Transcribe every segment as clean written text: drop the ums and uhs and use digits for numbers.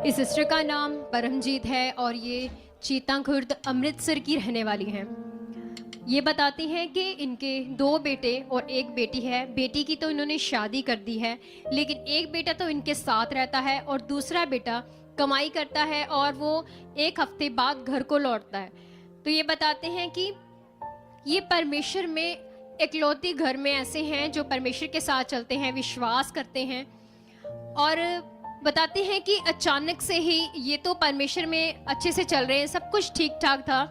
इस सिस्टर का नाम परमजीत है और ये चीता खुर्द अमृतसर की रहने वाली हैं। ये बताती हैं कि इनके 2 बेटे और 1 बेटी है। बेटी की तो इन्होंने शादी कर दी है, लेकिन एक बेटा तो इनके साथ रहता है और दूसरा बेटा कमाई करता है और वो 1 हफ्ते बाद घर को लौटता है। तो ये बताते हैं कि ये परमेश्वर में इकलौती घर में ऐसे हैं जो परमेश्वर के साथ चलते हैं, विश्वास करते हैं। और बताते हैं कि अचानक से ही ये तो परमेश्वर में अच्छे से चल रहे हैं, सब कुछ ठीक ठाक था,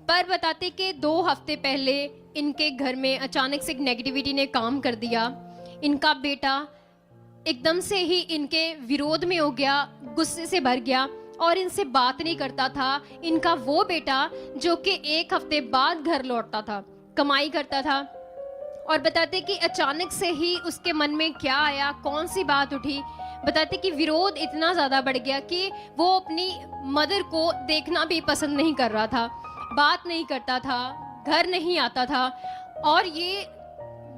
पर बताते कि 2 हफ्ते पहले इनके घर में अचानक से एक नेगेटिविटी ने काम कर दिया। इनका बेटा एकदम से ही इनके विरोध में हो गया, गुस्से से भर गया और इनसे बात नहीं करता था। इनका वो बेटा जो कि 1 हफ्ते बाद घर लौटता था, कमाई करता था। और बताते कि अचानक से ही उसके मन में क्या आया, कौन सी बात उठी। बताते कि विरोध इतना ज़्यादा बढ़ गया कि वो अपनी मदर को देखना भी पसंद नहीं कर रहा था, बात नहीं करता था, घर नहीं आता था। और ये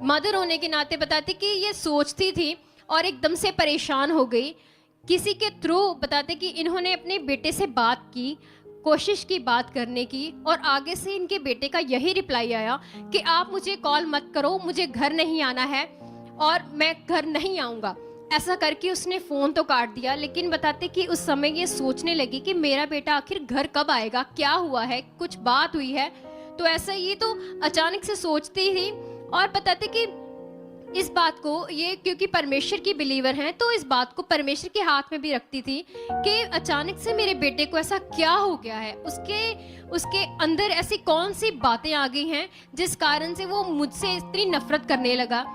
मदर होने के नाते बताते कि ये सोचती थी और एकदम से परेशान हो गई। किसी के थ्रू बताते कि इन्होंने अपने बेटे से बात की, कोशिश की बात करने की, और आगे से इनके बेटे का यही रिप्लाई आया कि आप मुझे कॉल मत करो, मुझे घर नहीं आना है और मैं घर नहीं आऊँगा। ऐसा करके उसने फ़ोन तो काट दिया। लेकिन बताते कि उस समय ये सोचने लगी कि मेरा बेटा आखिर घर कब आएगा, क्या हुआ है, कुछ बात हुई है। तो ऐसा ये तो अचानक से सोचती थी। और बताते कि इस बात को ये क्योंकि परमेश्वर की बिलीवर हैं, तो इस बात को परमेश्वर के हाथ में भी रखती थी कि अचानक से मेरे बेटे को ऐसा क्या हो गया है, उसके अंदर ऐसी कौन सी बातें आ गई हैं जिस कारण से वो मुझसे इतनी नफरत करने लगा।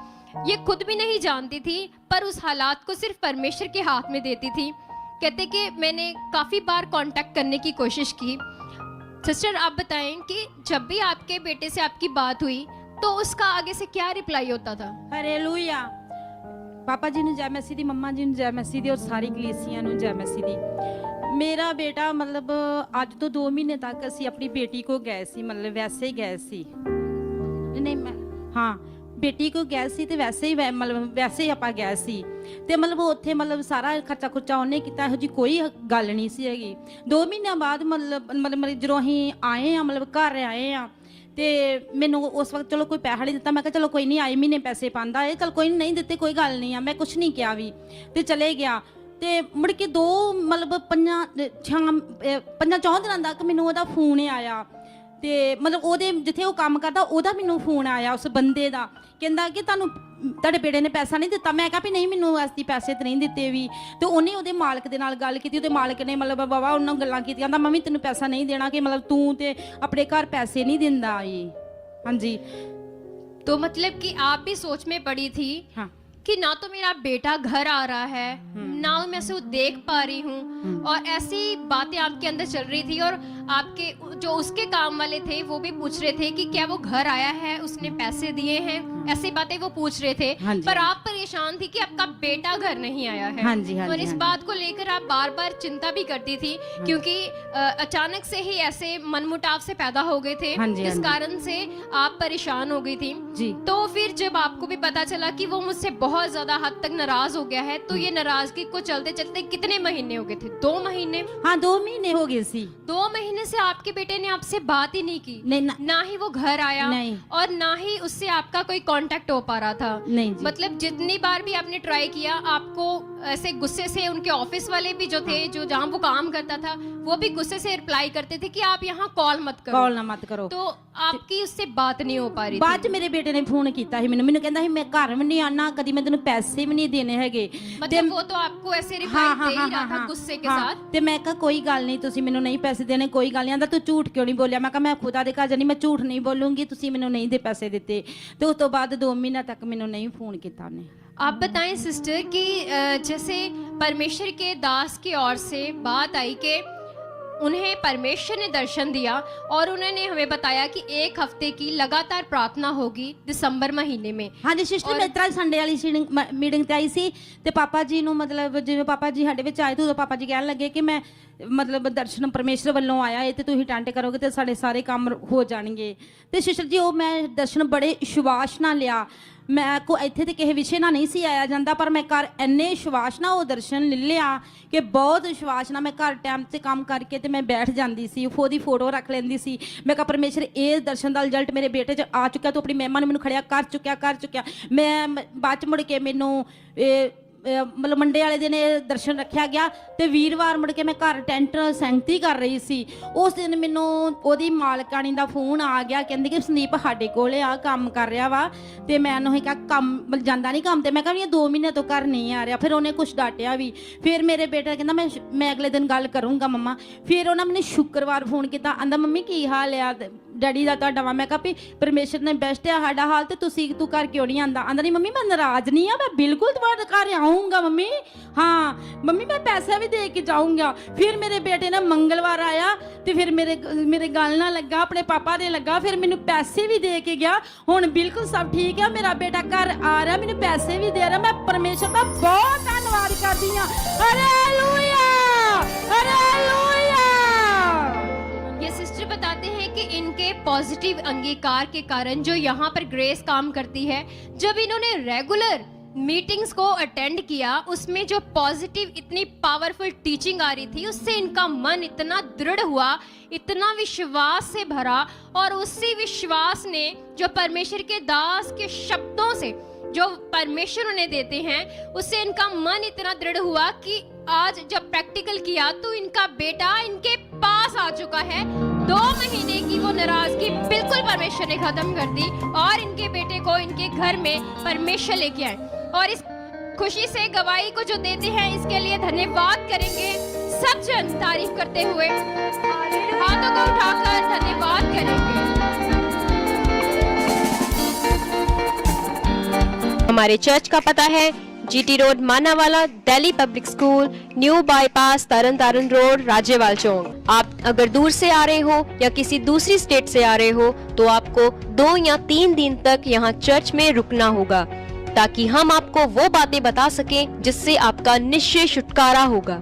ये खुद भी नहीं जानती थी, पर उस हालात को सिर्फ परमेश्वर के हाथ में देती थी। कहते कि मैंने काफ़ी बार कांटेक्ट करने की कोशिश की। सिस्टर आप बताएं कि जब भी आपके बेटे से आपकी बात हुई तो उसका आगे से क्या रिप्लाई होता था? हालेलुया। पापा जी ने जय मसीह दी, मम्मा जी ने जय मसीह दी और सारी कलीसिया ने जय मसीह दी। मेरा बेटा मतलब ਅੱਜ ਤੋਂ 2 ਮਹੀਨੇ ਤੱਕ ਅਸੀਂ ਆਪਣੀ ਬੇਟੀ ਕੋ ਗਏ ਸੀ, ਮਤਲਬ ਵੈਸੇ ਹੀ ਗਏ ਸੀ। ਨਹੀਂ ਮੈਂ ਹਾਂ ਬੇਟੀ ਕੋ ਗਏ ਸੀ ਤੇ ਵੈਸੇ ਹੀ ਮਤਲਬ ਵੈਸੇ ਹੀ ਆਪਾਂ ਗਏ ਸੀ ਤੇ ਮਤਲਬ ਉੱਥੇ ਮਤਲਬ ਸਾਰਾ ਖਰਚਾ ਖੁਰਚਾ ਉਹਨੇ ਕੀਤਾ, ਇਹੋ ਜੀ ਕੋਈ ਗੱਲ ਨਹੀਂ ਸੀ ਹੈਗੀ। 2 ਮਹੀਨਿਆਂ ਬਾਅਦ ਮਤਲਬ ਜਦੋਂ ਅਸੀਂ ਆਏ ਆ, ਮਤਲਬ ਘਰ ਆਏ ਆ ਤੇ ਮੈਨੂੰ ਉਸ ਵਕਤ ਚਲੋ ਕੋਈ ਪੈਸਾ ਨਹੀਂ ਦਿੱਤਾ। ਮੈਂ ਕਿਹਾ ਚਲੋ ਕੋਈ ਨਹੀਂ, ਆਏ ਮਹੀਨੇ ਪੈਸੇ ਪਾਉਂਦਾ ਹੈ, ਚਲ ਕੋਈ ਨਹੀਂ ਦਿੱਤੇ ਕੋਈ ਗੱਲ ਨਹੀਂ ਆ, ਮੈਂ ਕੁਛ ਨਹੀਂ ਕਿਹਾ ਵੀ ਤੇ ਚਲੇ ਗਿਆ। ਤੇ ਮੁੜ ਕੇ 2 ਮਤਲਬ 5-4 ਦਿਨਾਂ ਤੱਕ ਮੈਨੂੰ ਉਹਦਾ ਫੋਨ ਆਇਆ ਤੇ ਮਤਲਬ ਉਹਦੇ ਜਿੱਥੇ ਉਹ ਕੰਮ ਕਰਦਾ ਉਹਦਾ ਮੈਨੂੰ ਫੋਨ ਆਇਆ, ਉਸ ਬੰਦੇ ਦਾ, ਕਹਿੰਦਾ ਕਿ ਤੁਹਾਡੇ ਬੇੜੇ ਨੇ ਪੈਸਾ ਨਹੀਂ ਦਿੱਤਾ। ਮੈਂ ਕਿਹਾ ਵੀ ਨਹੀਂ, ਮੈਨੂੰ ਐਸੀ ਪੈਸੇ ਤੇ ਨਹੀਂ ਦਿੱਤੇ ਵੀ। ਤੇ ਉਹਨੇ ਉਹਦੇ ਮਾਲਕ ਦੇ ਨਾਲ ਗੱਲ ਕੀਤੀ, ਉਹਦੇ ਮਾਲਕ ਨੇ ਮਤਲਬ ਬਾਬਾ ਉਹਨਾਂ ਗੱਲਾਂ ਕੀਤੀਆਂ, ਕਹਿੰਦਾ ਮੰਮੀ ਤੈਨੂੰ ਪੈਸਾ ਨਹੀਂ ਦੇਣਾ, ਕਿ ਮਤਲਬ ਤੂੰ ਤੇ ਆਪਣੇ ਘਰ ਪੈਸੇ नहीं ਦਿੰਦਾ। ये हाँ जी। तो मतलब कि आप भी सोच में पड़ी थी हाँ कि ना तो मेरा बेटा घर आ रहा है, ना मैं उसे देख पा रही हूँ, और ऐसी बातें आपके अंदर चल रही थी। और आपके जो उसके काम वाले थे वो भी पूछ रहे थे कि क्या वो घर आया है, उसने पैसे दिए हैं, ऐसी बातें वो पूछ रहे थे। हाँ जी। पर आप परेशान थी कि आपका बेटा घर नहीं आया है। हाँ जी, हाँ और जी, इस हाँ बात को लेकर आप बार बार चिंता भी करती थी, क्योंकि अचानक से ही ऐसे मनमुटाव से पैदा हो गए थे, हाँ जी, इस हाँ जी। कारण से आप परेशान हो गई थी जी। तो फिर जब आपको भी पता चला कि वो मुझसे बहुत ज्यादा हद तक नाराज हो गया है, तो ये नाराजगी को चलते चलते कितने महीने हो गए थे? 2 महीने? हाँ 2 महीने हो गए सी। 2 महीने से आपके बेटे ने आपसे बात ही नहीं की? नहीं ना ही वो घर आया नहीं। और ना ही उससे आपका कोई कांटेक्ट हो पा रहा था? नहीं जी। मतलब जितनी बार भी आपने ट्राई किया, आपको ऐसे गुस्से से उनके ऑफिस वाले भी जो थे, जो जहाँ वो काम करता था, वो भी गुस्से से रिप्लाई करते थे कि आप यहाँ कॉल मत करो, कॉल ना मत करो। तो आपकी उससे बात नहीं हो पा रही ਬਾਅਦ थी। ਚ ਮੇਰੇ ਬੇਟੇ ਨੇ ਫੋਨ ਕੀਤਾ ਸੀ ਮੈਨੂੰ ਕਹਿੰਦਾ ਸੀ ਮੈਂ ਘਰ ਵੀ ਨਹੀਂ ਆਣਾ, ਕਦੀ ਮੈਂ ਤੈਨੂੰ ਪੈਸੇ ਵੀ ਨਹੀਂ ਦੇਣੇ ਹੈਗੇ। मतलब वो तो आपको ऐसे रिप्लाई दे ही रहा था गुस्से के साथ। ਤੇ ਮੈਂ ਕਿਹਾ ਕੋਈ ਗੱਲ ਨਹੀਂ, ਤੁਸੀਂ ਮੈਨੂੰ ਨਹੀਂ ਪੈਸੇ ਦੇਣੇ, ਕੋਈ ਗੱਲ ਨਹੀਂ। ਆਂਦਾ ਤੂੰ ਝੂਠ ਕਿਉਂ ਨਹੀਂ ਬੋਲਿਆ? ਮੈਂ ਕਿਹਾ ਮੈਂ ਖੁਦਾ ਦੇ ਘਰ ਜਾਣੀ, ਮੈਂ ਝੂਠ ਨਹੀਂ ਬੋਲੂੰਗੀ, ਤੁਸੀਂ ਮੈਨੂੰ ਨਹੀਂ ਦੇ ਪੈਸੇ ਦਿੱਤੇ। ਤੇ ਉਸ ਤੋਂ ਬਾਅਦ 2 ਮਹੀਨਾ ਤੱਕ ਮੈਨੂੰ ਨਹੀਂ ਫੋਨ ਕੀਤਾ ਉਹਨੇ। आप बताएं सिस्टर कि जैसे परमेश्वर के दास की ओर से बात आई कि उन्हें परमेश्वर ने दर्शन दिया और उन्होंने हमें बताया कि 1 हफ्ते की लगातार प्रार्थना होगी दिसंबर महीने में। हाँ जी सिस्टर, मैं इतना संडे वाली मीटिंग ते आई सी ते पापा जी ਨੂੰ ਮਤਲਬ ਜਿਵੇਂ ਪਾਪਾ ਜੀ ਸਾਡੇ ਵਿੱਚ ਆਏ ਤਾਂ ਪਾਪਾ ਜੀ ਕਹਿਣ ਲੱਗੇ ਕਿ ਮੈਂ ਮਤਲਬ ਦਰਸ਼ਨ ਪਰਮੇਸ਼ਰ ਵੱਲੋਂ ਆਇਆ ਹੈ ਤੇ ਤੁਸੀਂ ਟੈਂਟ ਕਰੋਗੇ ਤੇ ਸਾਡੇ ਸਾਰੇ ਕੰਮ ਹੋ ਜਾਣਗੇ। ਤੇ ਸਿਸਟਰ ਜੀ ਉਹ ਮੈਂ ਦਰਸ਼ਨ ਬੜੇ ਵਿਸ਼ਵਾਸ ਨਾਲ ਲਿਆ। ਮੈਂ ਕੋ ਇੱਥੇ ਤੇ ਕਿਸੇ ਵਿਸ਼ੇ ਨਾਲ ਨਹੀਂ ਸੀ ਆਇਆ ਜਾਂਦਾ, ਪਰ ਮੈਂ ਘਰ ਇੰਨੇ ਵਿਸ਼ਵਾਸ ਨਾਲ ਉਹ ਦਰਸ਼ਨ ਲੈ ਲਿਆ ਕਿ ਬਹੁਤ ਵਿਸ਼ਵਾਸ ਨਾਲ ਮੈਂ ਘਰ ਟਾਈਮ ਤੇ ਕੰਮ ਕਰਕੇ ਤੇ ਮੈਂ ਬੈਠ ਜਾਂਦੀ ਸੀ, ਉਹਦੀ ਫੋਟੋ ਰੱਖ ਲੈਂਦੀ ਸੀ। ਮੈਂ ਕਿਹਾ ਪਰਮੇਸ਼ਰ ਇਹ ਦਰਸ਼ਨ ਦਾ ਰਿਜ਼ਲਟ ਮੇਰੇ ਬੇਟੇ 'ਚ ਆ ਚੁੱਕਿਆ, ਤੂੰ ਆਪਣੀ ਮਹਿਮਾ ਨੂੰ ਮੈਨੂੰ ਖੜਿਆ ਕਰ ਚੁੱਕਿਆ। ਮੈਂ ਬਾਅਦ 'ਚ ਮੁੜ ਕੇ ਮੈਨੂੰ ਮਤਲਬ ਮੰਡੇ ਵਾਲੇ ਦਿਨ ਇਹ ਦਰਸ਼ਨ ਰੱਖਿਆ ਗਿਆ ਤੇ ਵੀਰਵਾਰ ਮੁੜ ਕੇ ਮੈਂ ਘਰ ਟੈਂਟ ਸੈਂਕਤੀ ਕਰ ਰਹੀ ਸੀ। ਉਸ ਦਿਨ ਮੈਨੂੰ ਉਹਦੀ ਮਾਲਕਾਣੀ ਦਾ ਫੋਨ ਆ ਗਿਆ, ਕਹਿੰਦੀ ਕਿ ਸੰਦੀਪ ਸਾਡੇ ਕੋਲੇ ਆ ਕੰਮ ਕਰ ਰਿਹਾ ਵਾ। ਤੇ ਮੈਂ ਉਹਨੂੰ ਕਿਹਾ ਕੰਮ ਜਾਂਦਾ ਨਹੀਂ ਕੰਮ ਤੇ, ਮੈਂ ਕਿਹਾ ਵੀ ਇਹ 2 ਮਹੀਨੇ ਤੋਂ ਘਰ ਨਹੀਂ ਆ ਰਿਹਾ। ਫਿਰ ਉਹਨੇ ਕੁਛ ਡਾਂਟਿਆ ਵੀ। ਫਿਰ ਮੇਰੇ ਬੇਟਾ ਕਹਿੰਦਾ ਮੈਂ ਅਗਲੇ ਦਿਨ ਗੱਲ ਕਰੂੰਗਾ ਮੰਮਾ। ਫਿਰ ਉਹਨਾਂ ਮੈਨੂੰ ਸ਼ੁੱਕਰਵਾਰ ਫੋਨ ਕੀਤਾ, ਆਂਦਾ ਮੰਮੀ ਕੀ ਹਾਲ ਆ ਡੈਡੀ ਦਾ ਤੁਹਾਡਾ ਵਾ। ਮੈਂ ਕਿਹਾ ਵੀ ਪਰਮੇਸ਼ਰ ਨੇ ਬੈਸਟ ਆ ਸਾਡਾ ਹਾਲ, ਤੇ ਤੂੰ ਘਰ ਕਿਉਂ ਨਹੀਂ ਆਂਦਾ? ਆਂਦਾ ਨਹੀਂ ਮੰਮੀ ਮੈਂ ਨਾਰਾਜ਼ ਨਹੀਂ ਆ, ਮੈਂ ਬਿਲਕੁਲ ਤੁਹਾਡੇ ਘਰ ਆਉਂਗਾ ਮੰਮੀ। ਹਾਂ ਮੰਮੀ ਮੈਂ ਪੈਸੇ ਵੀ ਦੇ ਕੇ ਜਾਊਂਗਾ। ਫਿਰ ਮੇਰੇ ਬੇਟੇ ਨੇ ਮੰਗਲਵਾਰ ਆਇਆ ਤੇ ਫਿਰ ਮੇਰੇ ਗੱਲ ਨਾਲ ਲੱਗਾ, ਆਪਣੇ ਪਾਪਾ ਦੇ ਲੱਗਾ, ਫਿਰ ਮੈਨੂੰ ਪੈਸੇ ਵੀ ਦੇ ਕੇ ਗਿਆ। ਹੁਣ ਬਿਲਕੁਲ ਸਭ ਠੀਕ ਹੈ, ਮੇਰਾ ਬੇਟਾ ਘਰ ਆ ਰਿਹਾ, ਮੈਨੂੰ ਪੈਸੇ भी दे रहा। मैं परमेश्वर का बहुत धन्यवाद करती हूँ। Hallelujah, hallelujah. ये सिस्टर बताते हैं कि इनके पॉजिटिव अंगीकार के कारण जो यहाँ पर ग्रेस काम करती है, जब इन्होंने रेगुलर मीटिंग्स को अटेंड किया, उसमें जो पॉजिटिव इतनी पावरफुल टीचिंग आ रही थी, उससे इनका मन इतना दृढ़ हुआ, इतना विश्वास से भरा, और उसी विश्वास ने जो परमेश्वर के दास के शब्दों से जो परमेश्वर उन्हें देते हैं, उससे इनका मन इतना दृढ़ हुआ कि आज जब प्रैक्टिकल किया तो इनका बेटा इनके पास आ चुका है। 2 महीने की वो नाराजगी बिल्कुल परमेश्वर ने खत्म कर दी और इनके बेटे को इनके घर में परमेश्वर लेके आए। और इस खुशी से गवाही को जो देते हैं, इसके लिए धन्यवाद करेंगे सब जन तारीफ करते हुए, हाथों को उठाकर धन्यवाद करेंगे। हमारे चर्च का पता है GT road Manawala, Delhi public school, new bypass, Tarn Taran road, Rajyawal Chowk. आप अगर दूर से आ रहे हो या किसी दूसरी स्टेट से आ रहे हो तो आपको 2 या 3 दिन तक यहाँ चर्च में रुकना होगा, ताकि हम आपको वो बातें बता सकें जिससे आपका निश्चय छुटकारा होगा।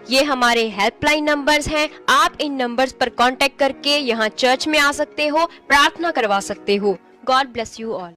ये हमारे हेल्पलाइन नंबर्स हैं। आप इन नंबर्स पर कांटेक्ट करके यहाँ चर्च में आ सकते हो, प्रार्थना करवा सकते हो। God bless you all.